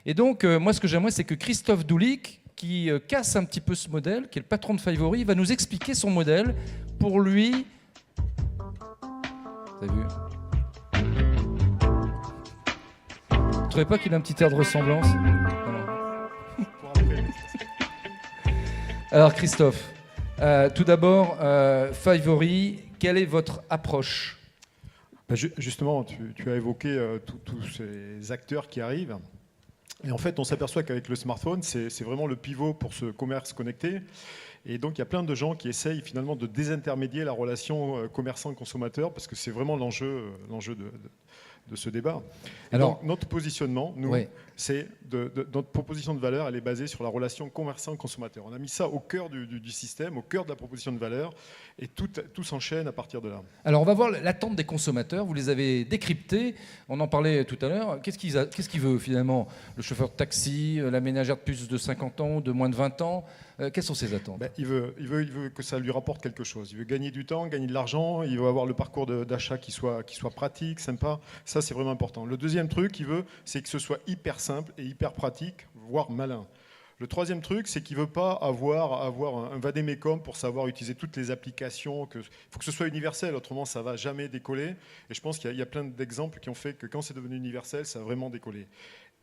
Et donc, moi, ce que j'aimerais, c'est que Christophe Doulic, qui casse un petit peu ce modèle, qui est le patron de Fivery, va nous expliquer son modèle. Pour lui... Vous avez vu ? Vous ne trouvez pas qu'il a un petit air de ressemblance ? Alors, Christophe, tout d'abord, Fivery, quelle est votre approche ? Justement, tu as évoqué tous ces acteurs qui arrivent. Et en fait, on s'aperçoit qu'avec le smartphone, c'est vraiment le pivot pour ce commerce connecté. Et donc, il y a plein de gens qui essayent finalement de désintermédier la relation commerçant-consommateur, parce que c'est vraiment l'enjeu de ce débat. Alors, donc, notre positionnement, nous, c'est notre proposition de valeur, elle est basée sur la relation commerçant-consommateur. On a mis ça au cœur du système, au cœur de la proposition de valeur, et tout s'enchaîne à partir de là. Alors, on va voir l'attente des consommateurs. Vous les avez décryptés. On en parlait tout à l'heure. Qu'est-ce qu'il veut finalement ? Le chauffeur de taxi, la ménagère de plus de 50 ans, de moins de 20 ans ? Quelles sont ses attentes ? Il veut que ça lui rapporte quelque chose. Il veut gagner du temps, gagner de l'argent. Il veut avoir le parcours d'achat qui soit pratique, sympa. Ça, c'est vraiment important. Le deuxième truc qu'il veut, c'est que ce soit hyper simple et hyper pratique, voire malin. Le troisième truc, c'est qu'il ne veut pas avoir un vade-mecum pour savoir utiliser toutes les applications. Il faut que ce soit universel, autrement ça ne va jamais décoller. Et je pense qu'il y a plein d'exemples qui ont fait que quand c'est devenu universel, ça a vraiment décollé.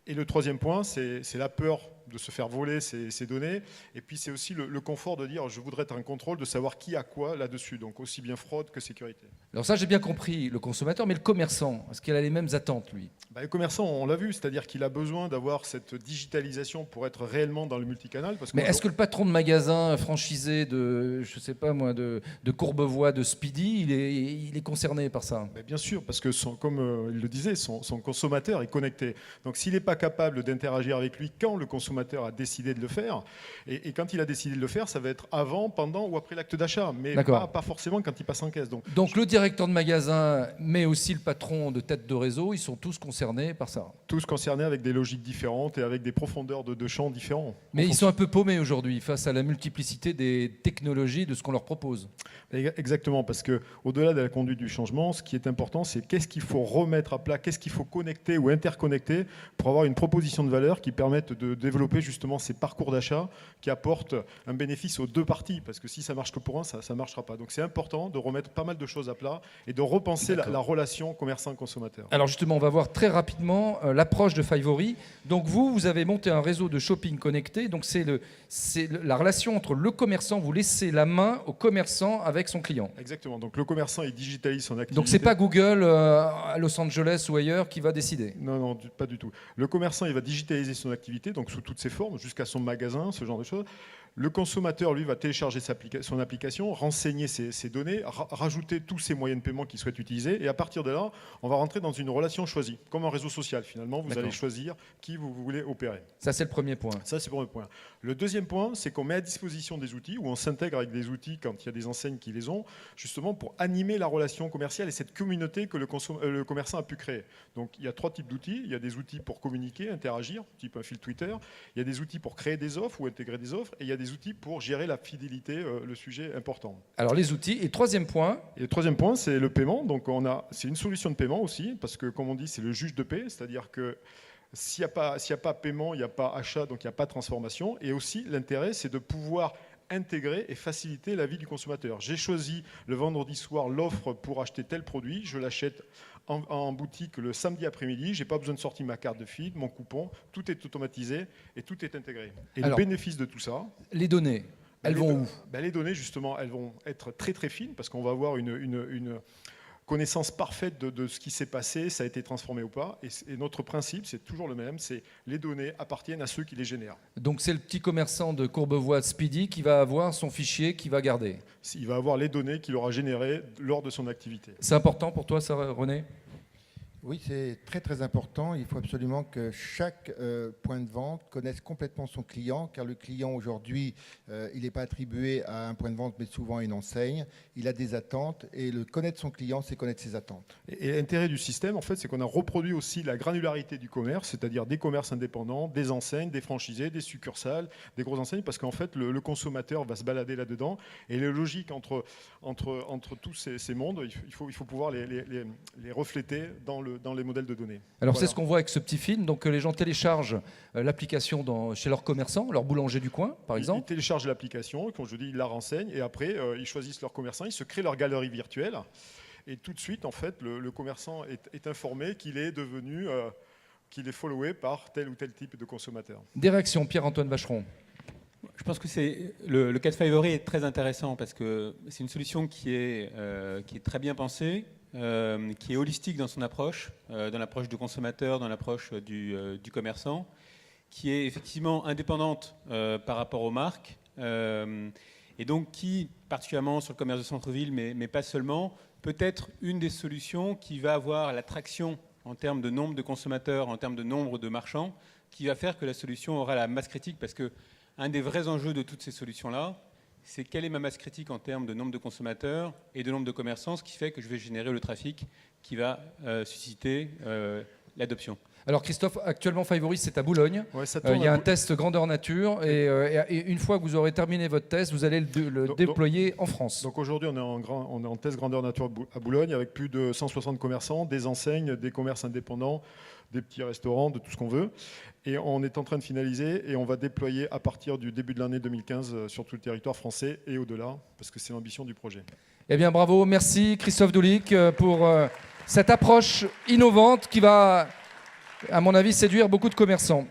Et le troisième point, c'est la peur de se faire voler ces données. Et puis c'est aussi le confort de dire je voudrais être en contrôle, de savoir qui a quoi là-dessus. Donc aussi bien fraude que sécurité. Alors ça, j'ai bien compris, le consommateur, mais le commerçant, est-ce qu'il a les mêmes attentes, lui ? Le commerçant, on l'a vu, c'est-à-dire qu'il a besoin d'avoir cette digitalisation pour être réellement dans le multicanal. Mais est-ce que le patron de magasin franchisé de, je sais pas moi, de Courbevoie, de Speedy, il est concerné par ça ? Bien sûr, parce que comme il le disait, son consommateur est connecté. Donc s'il n'est pas capable d'interagir avec lui quand le consommateur a décidé de le faire, et quand il a décidé de le faire, ça va être avant, pendant ou après l'acte d'achat, mais pas forcément quand il passe en caisse. Donc le directeur de magasin, mais aussi le patron de tête de réseau, ils sont tous concernés par ça. Tous concernés avec des logiques différentes et avec des profondeurs de champs différents. Mais ils sont un peu paumés aujourd'hui face à la multiplicité des technologies de ce qu'on leur propose. Exactement, parce qu'au-delà de la conduite du changement, ce qui est important, c'est qu'est-ce qu'il faut remettre à plat, qu'est-ce qu'il faut connecter ou interconnecter pour avoir une proposition de valeur qui permette de développer justement ces parcours d'achat qui apportent un bénéfice aux deux parties, parce que si ça marche que pour un, ça ne marchera pas. Donc c'est important de remettre pas mal de choses à plat et de repenser la relation commerçant-consommateur. Alors justement, on va voir très rapidement l'approche de Fivery. Donc vous avez monté un réseau de shopping connecté, donc c'est la relation entre le commerçant, vous laissez la main au commerçant avec son client. Exactement, donc le commerçant il digitalise son activité. Donc c'est pas Google à Los Angeles ou ailleurs qui va décider. Non, pas du tout. Le commerçant il va digitaliser son activité, donc sous toutes ses formes, jusqu'à son magasin, ce genre de choses. Le consommateur, lui, va télécharger son application, renseigner ses données, rajouter tous ses moyens de paiement qu'il souhaite utiliser. Et à partir de là, on va rentrer dans une relation choisie, comme un réseau social finalement. Vous allez choisir qui vous voulez opérer. Ça, c'est le premier point. Ça, c'est le premier point. Le deuxième point, c'est qu'on met à disposition des outils, ou on s'intègre avec des outils quand il y a des enseignes qui les ont, justement pour animer la relation commerciale et cette communauté que le commerçant a pu créer. Donc, il y a 3 types d'outils. Il y a des outils pour communiquer, interagir, type un fil Twitter. Il y a des outils pour créer des offres ou intégrer des offres. Et il y a des outils pour gérer la fidélité, le sujet important. Alors les outils. Et troisième point. Et le troisième point, c'est le paiement. Donc c'est une solution de paiement aussi, parce que comme on dit, c'est le juge de paix, c'est-à-dire que s'il n'y a pas paiement, il n'y a pas achat, donc il n'y a pas transformation. Et aussi l'intérêt, c'est de pouvoir intégrer et faciliter la vie du consommateur. J'ai choisi le vendredi soir l'offre pour acheter tel produit, je l'achète en boutique le samedi après-midi, je n'ai pas besoin de sortir ma carte de fil, mon coupon, tout est automatisé et tout est intégré. Et alors, le bénéfice de tout ça... Les données, elles vont où ? Les données, justement, elles vont être très très fines parce qu'on va avoir une connaissance parfaite de ce qui s'est passé, ça a été transformé ou pas. Et notre principe, c'est toujours le même, c'est les données appartiennent à ceux qui les génèrent. Donc c'est le petit commerçant de Courbevoie Speedy qui va avoir son fichier qu'il va garder. Il va avoir les données qu'il aura générées lors de son activité. C'est important pour toi, ça, René ? Oui, c'est très très important. Il faut absolument que chaque point de vente connaisse complètement son client, car le client aujourd'hui, il n'est pas attribué à un point de vente, mais souvent à une enseigne. Il a des attentes et connaître son client, c'est connaître ses attentes. Et l'intérêt du système, en fait, c'est qu'on a reproduit aussi la granularité du commerce, c'est-à-dire des commerces indépendants, des enseignes, des franchisés, des succursales, des grosses enseignes, parce qu'en fait, le consommateur va se balader là-dedans. Et les logiques entre tous ces mondes, il faut pouvoir les refléter dans le dans les modèles de données. Alors Voilà. c'est ce qu'on voit avec ce petit film. Donc les gens téléchargent l'application chez leurs commerçants, leur boulanger du coin, par Ils exemple. téléchargent l'application, comme je dis, ils la renseignent, et après, ils choisissent leur commerçant, ils se créent leur galerie virtuelle, et tout de suite, en fait, le commerçant est informé qu'il est devenu, qu'il est followé par tel ou tel type de consommateur. Des réactions, Pierre-Antoine Vacheron. Je pense que le cas de Fivery est très intéressant parce que c'est une solution qui est très bien pensée, qui est holistique dans son approche, dans l'approche du consommateur, dans l'approche du commerçant, qui est effectivement indépendante par rapport aux marques, et donc qui, particulièrement sur le commerce de centre-ville, mais pas seulement, peut être une des solutions qui va avoir l'attraction en termes de nombre de consommateurs, en termes de nombre de marchands, qui va faire que la solution aura la masse critique, parce que un des vrais enjeux de toutes ces solutions-là, c'est quelle est ma masse critique en termes de nombre de consommateurs et de nombre de commerçants, ce qui fait que je vais générer le trafic qui va susciter l'adoption. Alors Christophe, actuellement Fivery, c'est à Boulogne. Ouais, ça Il tourne y a à un test grandeur nature et une fois que vous aurez terminé votre test, vous allez le déployer en France. Donc aujourd'hui, on est en test grandeur nature à Boulogne avec plus de 160 commerçants, des enseignes, des commerces indépendants, des petits restaurants, de tout ce qu'on veut. Et on est en train de finaliser et on va déployer à partir du début de l'année 2015 sur tout le territoire français et au-delà, parce que c'est l'ambition du projet. Eh bien bravo, merci Christophe Doulic pour cette approche innovante qui va, à mon avis, séduire beaucoup de commerçants.